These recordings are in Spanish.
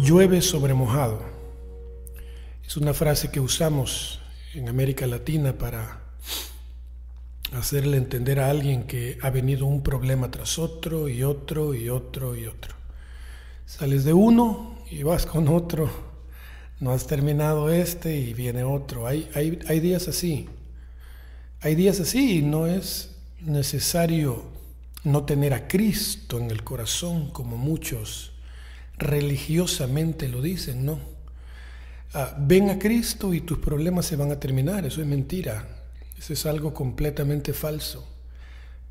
Llueve sobre mojado. Es una frase que usamos en América Latina para hacerle entender a alguien que ha venido un problema tras otro y otro y otro y otro. Sales de uno y vas con otro, no has terminado este y viene otro. Hay días así. Hay días así y no es necesario no tener a Cristo en el corazón como muchos religiosamente lo dicen, ¿no? Ven a Cristo y tus problemas se van a terminar. Eso es mentira. Eso es algo completamente falso.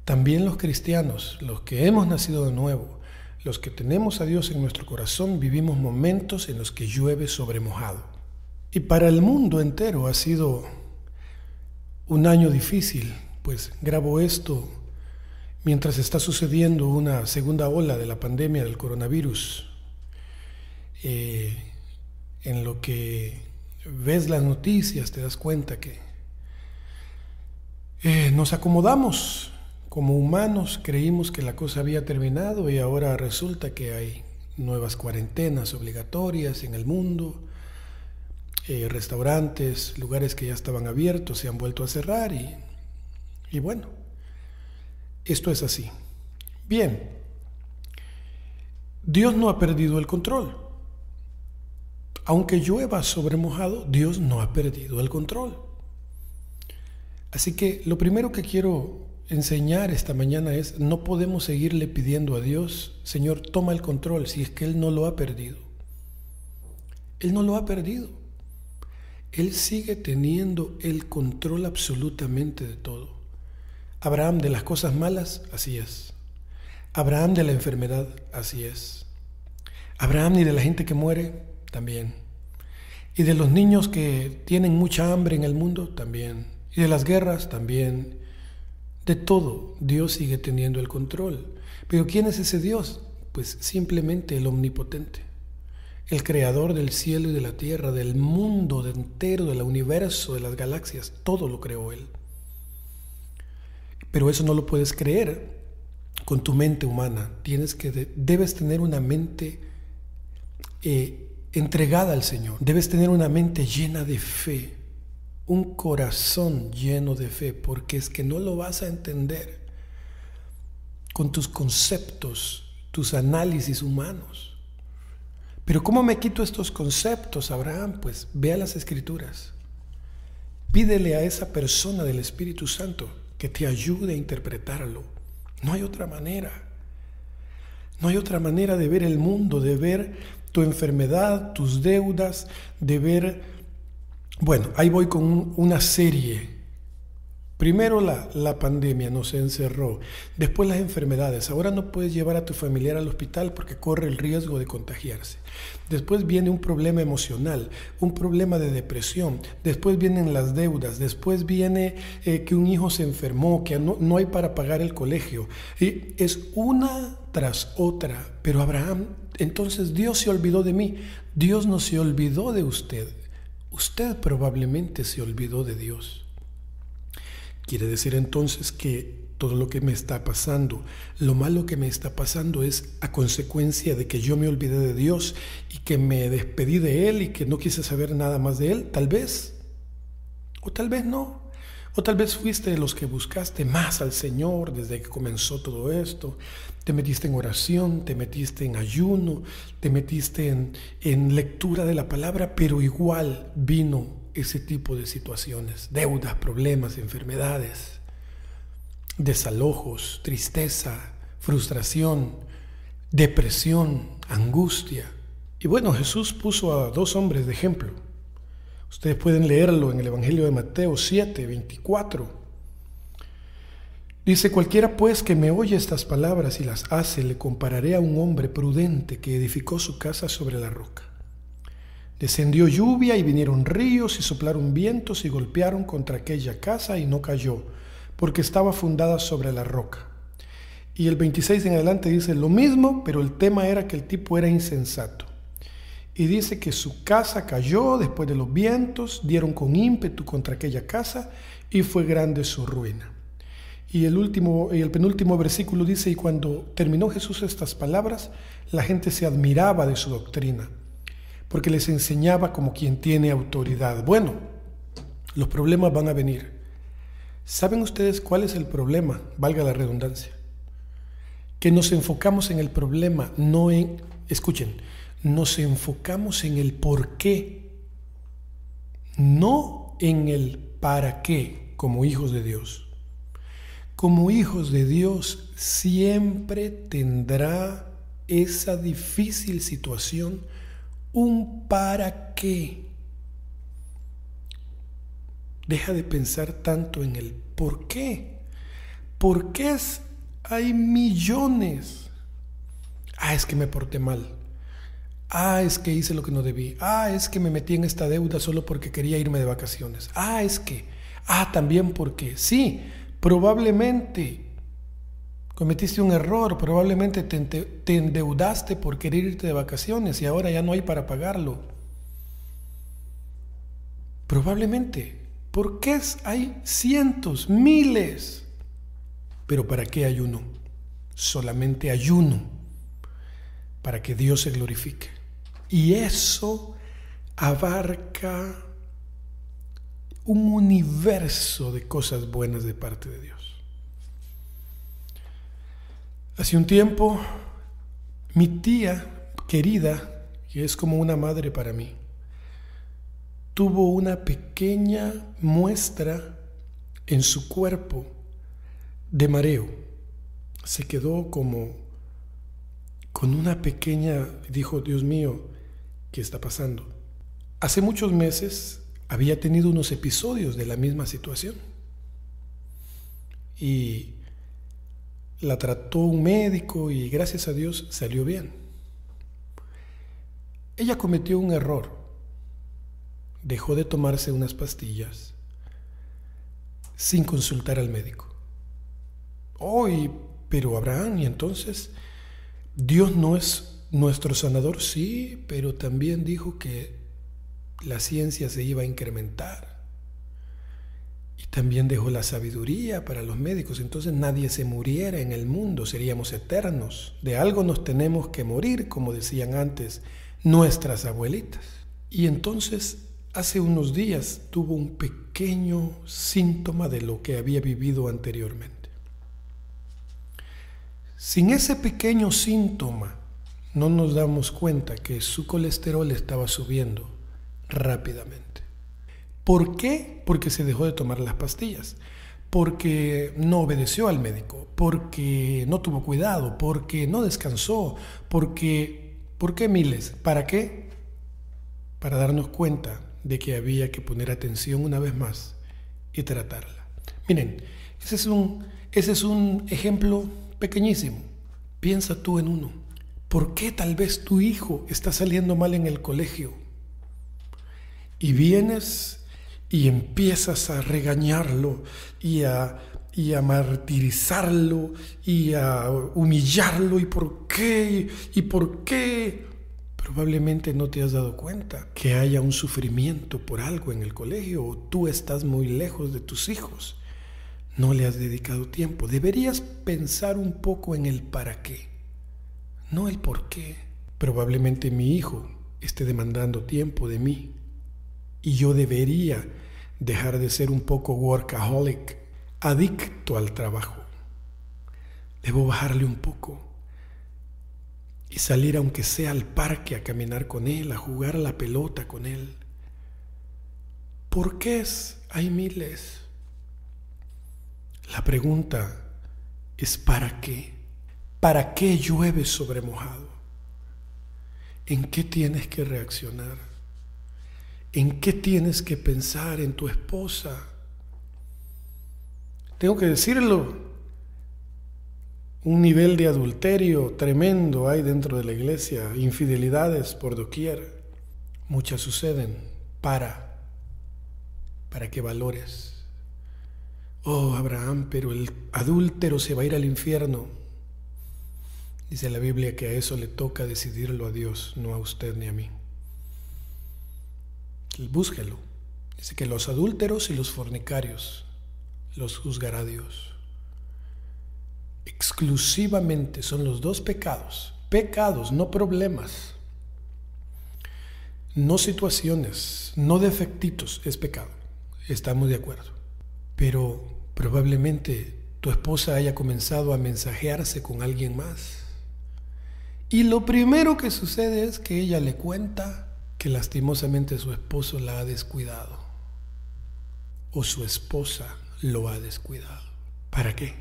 También los cristianos, los que hemos nacido de nuevo, los que tenemos a Dios en nuestro corazón, vivimos momentos en los que llueve sobre mojado. Y para el mundo entero ha sido un año difícil, pues grabo esto mientras está sucediendo una segunda ola de la pandemia del coronavirus. En lo que ves las noticias te das cuenta que nos acomodamos como humanos, creímos que la cosa había terminado y ahora resulta que hay nuevas cuarentenas obligatorias en el mundo, restaurantes, lugares que ya estaban abiertos se han vuelto a cerrar y bueno, esto es así. Bien, Dios no ha perdido el control. Aunque llueva sobre mojado, Dios no ha perdido el control. Así que lo primero que quiero enseñar esta mañana es: no podemos seguirle pidiendo a Dios, Señor, toma el control, si es que Él no lo ha perdido. Él no lo ha perdido. Él sigue teniendo el control absolutamente de todo. Abraham de las cosas malas, así es. Abraham de la enfermedad, así es. Abraham y de la gente que muere, también. Y de los niños que tienen mucha hambre en el mundo, también. Y de las guerras, también. De todo, Dios sigue teniendo el control. Pero ¿quién es ese Dios? Pues simplemente el omnipotente. El creador del cielo y de la tierra, del mundo entero, del universo, de las galaxias. Todo lo creó Él. Pero eso no lo puedes creer con tu mente humana. Debes tener una mente entregada al Señor. Debes tener una mente llena de fe, un corazón lleno de fe, porque es que no lo vas a entender con tus conceptos, tus análisis humanos. Pero ¿cómo me quito estos conceptos, Abraham? Pues ve a las Escrituras. Pídele a esa persona del Espíritu Santo que te ayude a interpretarlo. No hay otra manera. No hay otra manera de ver el mundo, de ver tu enfermedad, tus deudas, de ver... Bueno, ahí voy con una serie. Primero la pandemia nos encerró, después las enfermedades. Ahora no puedes llevar a tu familiar al hospital porque corre el riesgo de contagiarse. Después viene un problema emocional, un problema de depresión. Después vienen las deudas. Después viene que un hijo se enfermó, que no hay para pagar el colegio. Y es una tras otra. Pero Abraham, entonces Dios se olvidó de mí. Dios no se olvidó de usted. Usted probablemente se olvidó de Dios. Quiere decir entonces que todo lo que me está pasando, lo malo que me está pasando es a consecuencia de que yo me olvidé de Dios y que me despedí de Él y que no quise saber nada más de Él, tal vez, o tal vez no. O tal vez fuiste de los que buscaste más al Señor desde que comenzó todo esto. Te metiste en oración, te metiste en ayuno, te metiste en lectura de la palabra, pero igual vino ese tipo de situaciones, deudas, problemas, enfermedades, desalojos, tristeza, frustración, depresión, angustia. Y bueno, Jesús puso a dos hombres de ejemplo. Ustedes pueden leerlo en el Evangelio de Mateo 7, 24. Dice: cualquiera pues que me oye estas palabras y las hace, le compararé a un hombre prudente que edificó su casa sobre la roca. Descendió lluvia y vinieron ríos y soplaron vientos y golpearon contra aquella casa y no cayó, porque estaba fundada sobre la roca. Y el 26 en adelante dice lo mismo, pero el tema era que el tipo era insensato. Y dice que su casa cayó después de los vientos, dieron con ímpetu contra aquella casa y fue grande su ruina. Y el penúltimo versículo dice: y cuando terminó Jesús estas palabras, la gente se admiraba de su doctrina, porque les enseñaba como quien tiene autoridad. Bueno, los problemas van a venir. ¿Saben ustedes cuál es el problema? Valga la redundancia. Que nos enfocamos en el problema, no en... Escuchen, nos enfocamos en el por qué, no en el para qué, como hijos de Dios. Como hijos de Dios siempre tendrá esa difícil situación un para qué. Deja de pensar tanto en el por qué. ¿Por qué hay millones? Es que me porté mal. Es que hice lo que no debí. Es que me metí en esta deuda solo porque quería irme de vacaciones. También porque sí, probablemente cometiste un error, probablemente te endeudaste por querer irte de vacaciones y ahora ya no hay para pagarlo. Probablemente. ¿Por qué hay cientos, miles? Pero ¿para qué hay uno? Solamente hay uno, para que Dios se glorifique. Y eso abarca un universo de cosas buenas de parte de Dios. Hace un tiempo, mi tía querida, que es como una madre para mí, tuvo una pequeña muestra en su cuerpo de mareo. Se quedó como con una pequeña, dijo, Dios mío, ¿qué está pasando? Hace muchos meses había tenido unos episodios de la misma situación y la trató un médico y gracias a Dios salió bien. Ella cometió un error. Dejó de tomarse unas pastillas sin consultar al médico. Pero Abraham, y entonces, ¿Dios no es nuestro sanador? Sí, pero también dijo que la ciencia se iba a incrementar. Y también dejó la sabiduría para los médicos. Entonces nadie se muriera en el mundo, seríamos eternos. De algo nos tenemos que morir, como decían antes nuestras abuelitas. Y entonces, hace unos días tuvo un pequeño síntoma de lo que había vivido anteriormente. Sin ese pequeño síntoma, no nos damos cuenta que su colesterol estaba subiendo rápidamente. ¿Por qué? Porque se dejó de tomar las pastillas, porque no obedeció al médico, porque no tuvo cuidado, porque no descansó, ¿por qué miles? ¿Para qué? Para darnos cuenta de que había que poner atención una vez más y tratarla. Miren, ese es un ejemplo pequeñísimo. Piensa tú en uno. ¿Por qué tal vez tu hijo está saliendo mal en el colegio? Y vienes y empiezas a regañarlo y a martirizarlo y a humillarlo. ¿Y por qué? ¿Y por qué? Probablemente no te has dado cuenta que haya un sufrimiento por algo en el colegio o tú estás muy lejos de tus hijos. No le has dedicado tiempo. Deberías pensar un poco en el para qué, no el por qué. Probablemente mi hijo esté demandando tiempo de mí y yo debería dejar de ser un poco workaholic, adicto al trabajo. Debo bajarle un poco y salir aunque sea al parque a caminar con él, a jugar a la pelota con él. ¿Por qué hay miles? La pregunta es ¿para qué? ¿Para qué llueve sobre mojado? ¿En qué tienes que reaccionar? ¿En qué tienes que pensar? ¿En tu esposa? Tengo que decirlo, un nivel de adulterio tremendo hay dentro de la iglesia, infidelidades por doquier. Muchas suceden para que valores. Abraham, pero el adúltero se va a ir al infierno. Dice la Biblia que a eso le toca decidirlo a Dios, no a usted ni a mí. Búsquelo. Dice que los adúlteros y los fornicarios los juzgará Dios. Exclusivamente son los dos pecados, no problemas. no situaciones, no defectitos, es pecado. Estamos de acuerdo. Pero probablemente tu esposa haya comenzado a mensajearse con alguien más. Y lo primero que sucede es que ella le cuenta que lastimosamente su esposo la ha descuidado. O su esposa lo ha descuidado. ¿Para qué?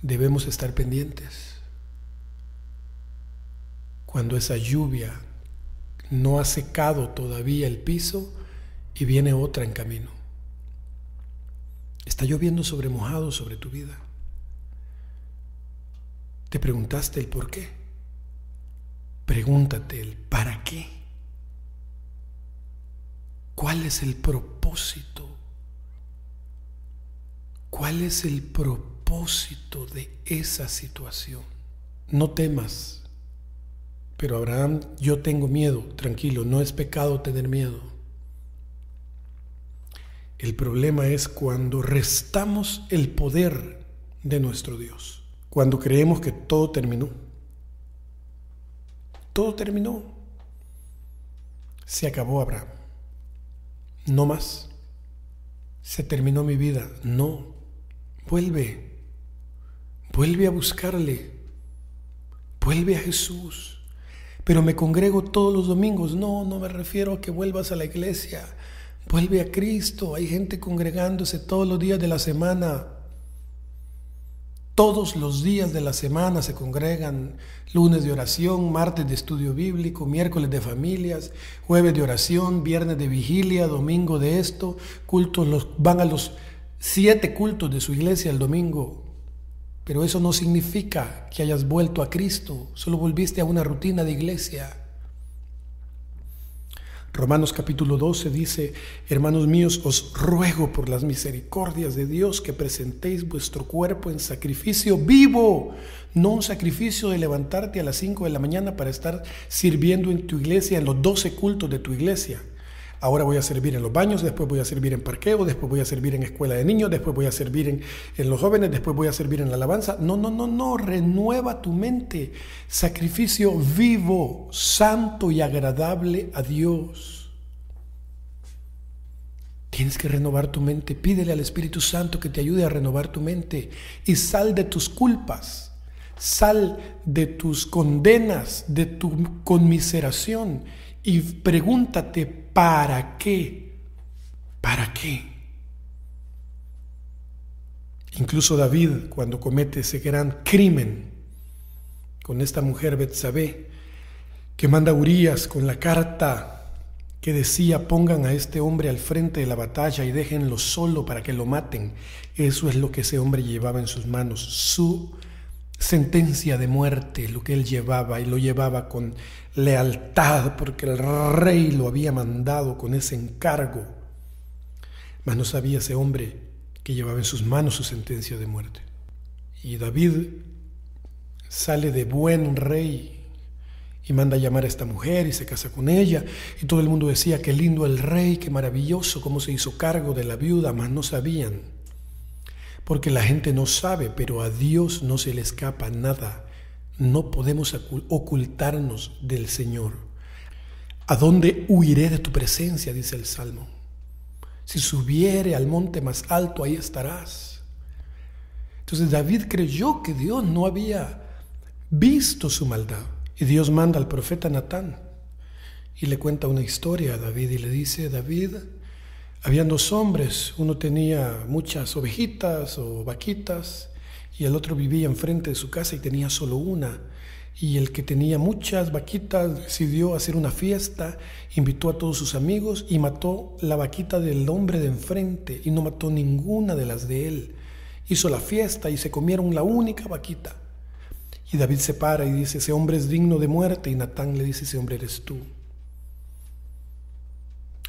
Debemos estar pendientes. Cuando esa lluvia no ha secado todavía el piso y viene otra en camino. Está lloviendo sobre mojado sobre tu vida. ¿Te preguntaste el por qué? Pregúntate el para qué. ¿Cuál es el propósito? ¿Cuál es el propósito de esa situación? No temas. Pero Abraham, yo tengo miedo. Tranquilo, no es pecado tener miedo. El problema es cuando restamos el poder de nuestro Dios. Cuando creemos que todo terminó. Todo terminó. Se acabó, Abraham. No más. Se terminó mi vida. No. Vuelve. Vuelve a buscarle. Vuelve a Jesús. Pero me congrego todos los domingos. No me refiero a que vuelvas a la iglesia. Vuelve a Cristo. Hay gente congregándose todos los días de la semana. Todos los días de la semana se congregan. Lunes de oración, martes de estudio bíblico, miércoles de familias, jueves de oración, viernes de vigilia, domingo de esto. Cultos, van a los 7 cultos de su iglesia el domingo. Pero eso no significa que hayas vuelto a Cristo, solo volviste a una rutina de iglesia. Romanos capítulo 12 dice: hermanos míos, os ruego por las misericordias de Dios que presentéis vuestro cuerpo en sacrificio vivo, no un sacrificio de levantarte a las 5 de la mañana para estar sirviendo en tu iglesia, en los 12 cultos de tu iglesia. Ahora voy a servir en los baños, después voy a servir en parqueo, después voy a servir en escuela de niños, después voy a servir en los jóvenes, después voy a servir en la alabanza. No, renueva tu mente. Sacrificio vivo, santo y agradable a Dios. Tienes que renovar tu mente. Pídele al Espíritu Santo que te ayude a renovar tu mente y sal de tus culpas, sal de tus condenas, de tu conmiseración y pregúntate: ¿para qué? ¿Para qué? Incluso David, cuando comete ese gran crimen con esta mujer Betsabé, que manda a Urías con la carta que decía: pongan a este hombre al frente de la batalla y déjenlo solo para que lo maten. Eso es lo que ese hombre llevaba en sus manos, su sentencia de muerte, lo que él llevaba, y lo llevaba con lealtad porque el rey lo había mandado con ese encargo. Mas no sabía ese hombre que llevaba en sus manos su sentencia de muerte. Y David sale de buen rey y manda a llamar a esta mujer y se casa con ella, y todo el mundo decía: qué lindo el rey, qué maravilloso, cómo se hizo cargo de la viuda. Mas no sabían, porque la gente no sabe, pero a Dios no se le escapa nada. No podemos ocultarnos del Señor. ¿A dónde huiré de tu presencia?, dice el Salmo. Si subiere al monte más alto, ahí estarás. Entonces David creyó que Dios no había visto su maldad. Y Dios manda al profeta Natán y le cuenta una historia a David y le dice: David, habían 2 hombres, uno tenía muchas ovejitas o vaquitas y el otro vivía enfrente de su casa y tenía solo una. Y el que tenía muchas vaquitas decidió hacer una fiesta, invitó a todos sus amigos y mató la vaquita del hombre de enfrente y no mató ninguna de las de él. Hizo la fiesta y se comieron la única vaquita. Y David se para y dice: ese hombre es digno de muerte. Y Natán le dice: ese hombre eres tú.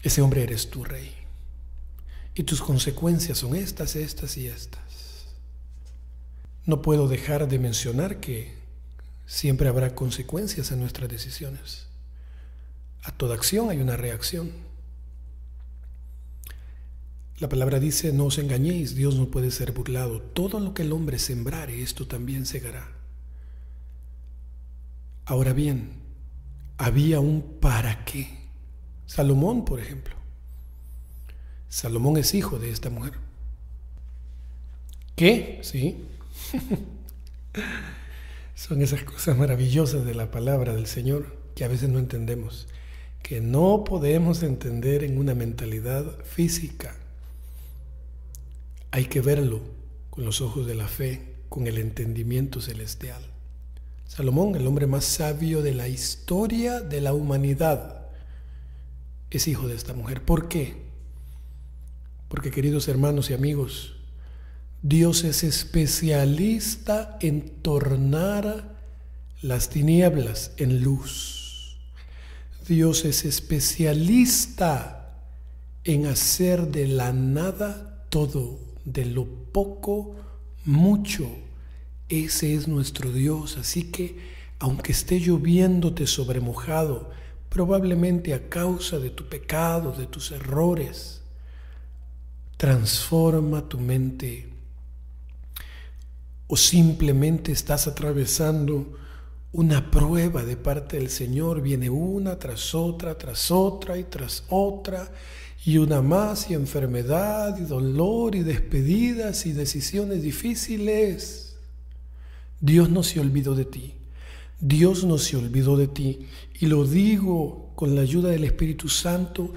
Ese hombre eres tú, rey. Y tus consecuencias son estas, estas y estas. No puedo dejar de mencionar que siempre habrá consecuencias en nuestras decisiones. A toda acción hay una reacción. La palabra dice: no os engañéis, Dios no puede ser burlado. Todo lo que el hombre sembrare, esto también segará. Ahora bien, había un para qué. Salomón, por ejemplo. Salomón es hijo de esta mujer. ¿Qué? Sí. Son esas cosas maravillosas de la palabra del Señor que a veces no entendemos, que no podemos entender en una mentalidad física. Hay que verlo con los ojos de la fe, con el entendimiento celestial. Salomón, el hombre más sabio de la historia de la humanidad, es hijo de esta mujer. ¿Por qué? Porque, queridos hermanos y amigos, Dios es especialista en tornar las tinieblas en luz. Dios es especialista en hacer de la nada todo, de lo poco, mucho. Ese es nuestro Dios. Así que, aunque esté lloviéndote sobre mojado, probablemente a causa de tu pecado, de tus errores, transforma tu mente. O simplemente estás atravesando una prueba de parte del Señor, viene una tras otra y tras otra, y una más, y enfermedad, y dolor, y despedidas, y decisiones difíciles. Dios no se olvidó de ti. Dios no se olvidó de ti. Y lo digo con la ayuda del Espíritu Santo,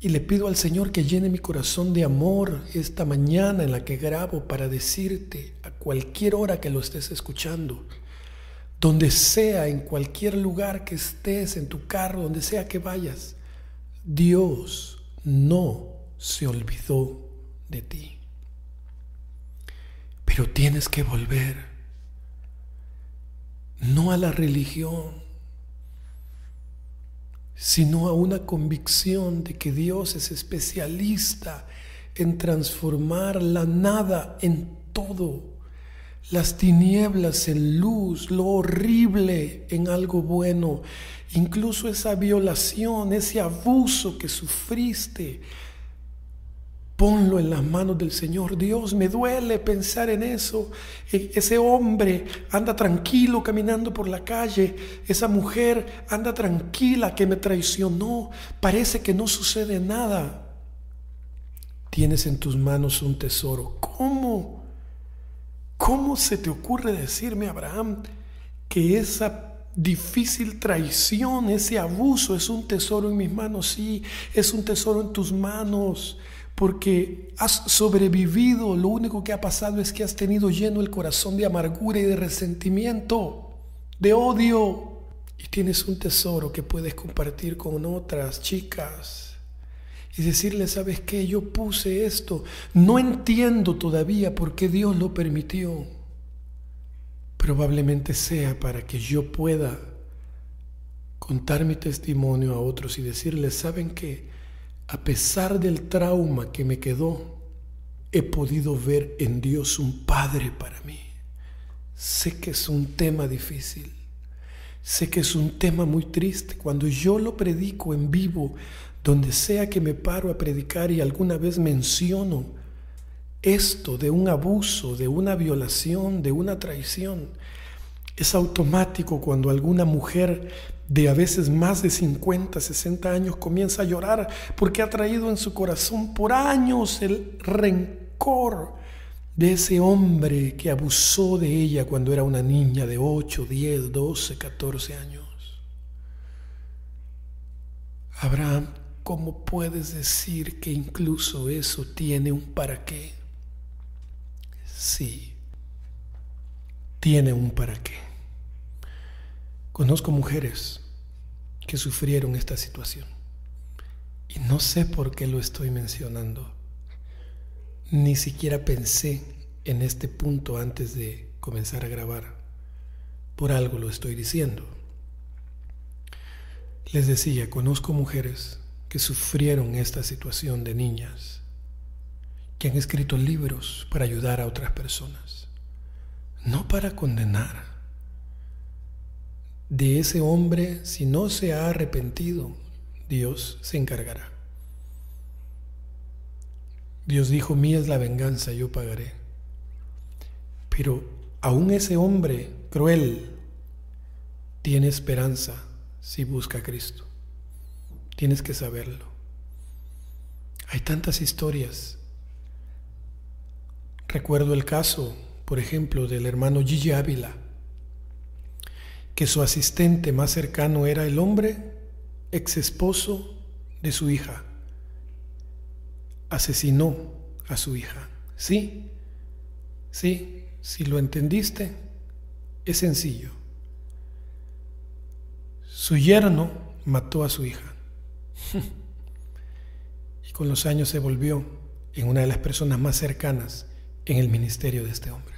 y le pido al Señor que llene mi corazón de amor esta mañana en la que grabo para decirte a cualquier hora que lo estés escuchando, donde sea, en cualquier lugar que estés, en tu carro, donde sea que vayas, Dios no se olvidó de ti. Pero tienes que volver, no a la religión, sino a una convicción de que Dios es especialista en transformar la nada en todo, las tinieblas en luz, lo horrible en algo bueno, incluso esa violación, ese abuso que sufriste. Ponlo en las manos del Señor. Dios, me duele pensar en eso. Ese hombre anda tranquilo caminando por la calle. Esa mujer anda tranquila que me traicionó. Parece que no sucede nada. Tienes en tus manos un tesoro. ¿Cómo? ¿Cómo se te ocurre decirme, Abraham, que esa difícil traición, ese abuso es un tesoro en mis manos? Sí, es un tesoro en tus manos. Porque has sobrevivido, lo único que ha pasado es que has tenido lleno el corazón de amargura y de resentimiento, de odio. Y tienes un tesoro que puedes compartir con otras chicas y decirles, ¿sabes qué? Yo puse esto. No entiendo todavía por qué Dios lo permitió. Probablemente sea para que yo pueda contar mi testimonio a otros y decirles, ¿saben qué? A pesar del trauma que me quedó, he podido ver en Dios un Padre para mí. Sé que es un tema difícil, sé que es un tema muy triste. Cuando yo lo predico en vivo, donde sea que me paro a predicar y alguna vez menciono esto de un abuso, de una violación, de una traición, es automático cuando alguna mujer de a veces más de 50, 60 años comienza a llorar porque ha traído en su corazón por años el rencor de ese hombre que abusó de ella cuando era una niña de 8, 10, 12, 14 años. Abraham, ¿cómo puedes decir que incluso eso tiene un para qué? Sí, tiene un para qué. Conozco mujeres que sufrieron esta situación y no sé por qué lo estoy mencionando. Ni siquiera pensé en este punto antes de comenzar a grabar. Por algo lo estoy diciendo. Les decía, conozco mujeres que sufrieron esta situación de niñas, que han escrito libros para ayudar a otras personas, no para condenar. De ese hombre, si no se ha arrepentido, Dios se encargará. Dios dijo, mía es la venganza, yo pagaré. Pero aún ese hombre cruel tiene esperanza si busca a Cristo. Tienes que saberlo. Hay tantas historias. Recuerdo el caso, por ejemplo, del hermano Gigi Ávila, que su asistente más cercano era el hombre ex esposo de su hija. Asesinó a su hija. Sí, si lo entendiste, es sencillo. Su yerno mató a su hija y con los años se volvió en una de las personas más cercanas en el ministerio de este hombre.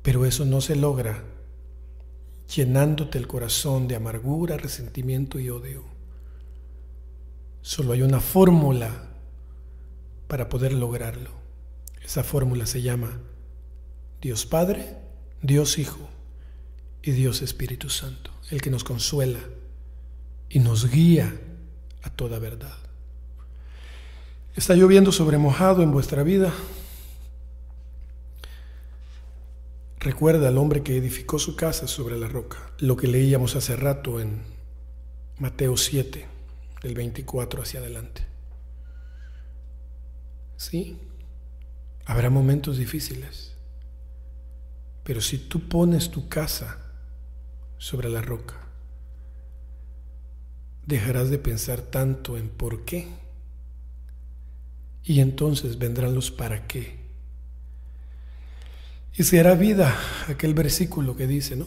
Pero eso no se logra llenándote el corazón de amargura, resentimiento y odio. Solo hay una fórmula para poder lograrlo. Esa fórmula se llama Dios Padre, Dios Hijo y Dios Espíritu Santo, el que nos consuela y nos guía a toda verdad. ¿Está lloviendo sobre mojado en vuestra vida? Recuerda al hombre que edificó su casa sobre la roca, lo que leíamos hace rato en Mateo 7, del 24 hacia adelante. Sí, habrá momentos difíciles, pero si tú pones tu casa sobre la roca, dejarás de pensar tanto en por qué, y entonces vendrán los para qué. Y se hará vida aquel versículo que dice, ¿no?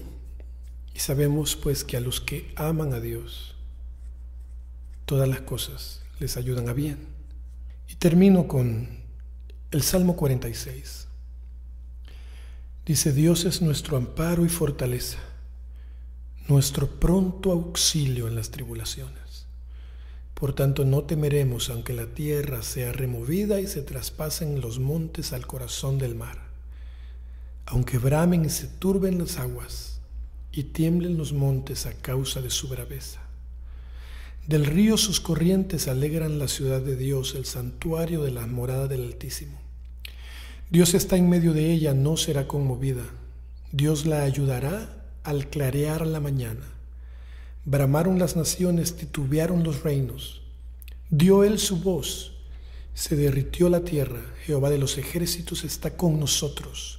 Y sabemos pues que a los que aman a Dios, todas las cosas les ayudan a bien. Y termino con el Salmo 46. Dice, Dios es nuestro amparo y fortaleza, nuestro pronto auxilio en las tribulaciones. Por tanto, no temeremos aunque la tierra sea removida y se traspasen los montes al corazón del mar. Aunque bramen y se turben las aguas y tiemblen los montes a causa de su braveza. Del río sus corrientes alegran la ciudad de Dios, el santuario de la morada del Altísimo. Dios está en medio de ella, no será conmovida. Dios la ayudará al clarear la mañana. Bramaron las naciones, titubearon los reinos. Dio él su voz, se derritió la tierra. Jehová de los ejércitos está con nosotros.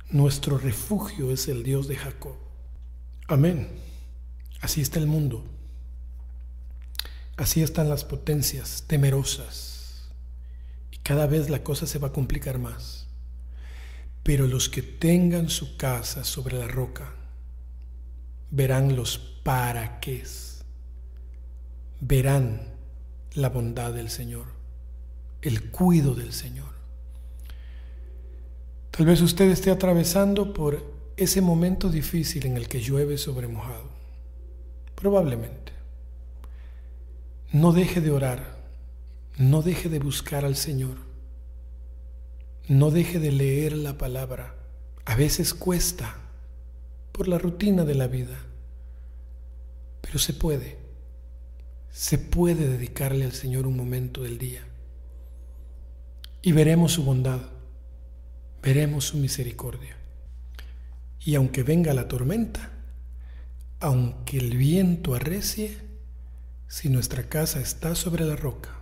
Nuestro refugio es el Dios de Jacob. Amén. Así está el mundo. Así están las potencias temerosas. Y cada vez la cosa se va a complicar más. Pero los que tengan su casa sobre la roca verán los para qués. Verán la bondad del Señor, el cuidado del Señor. Tal vez usted esté atravesando por ese momento difícil en el que llueve sobre mojado. Probablemente. No deje de orar, no deje de buscar al Señor, no deje de leer la palabra. A veces cuesta por la rutina de la vida, pero se puede dedicarle al Señor un momento del día y veremos su bondad. Veremos su misericordia. Y aunque venga la tormenta, aunque el viento arrecie, si nuestra casa está sobre la roca,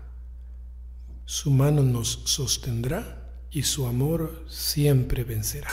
su mano nos sostendrá y su amor siempre vencerá.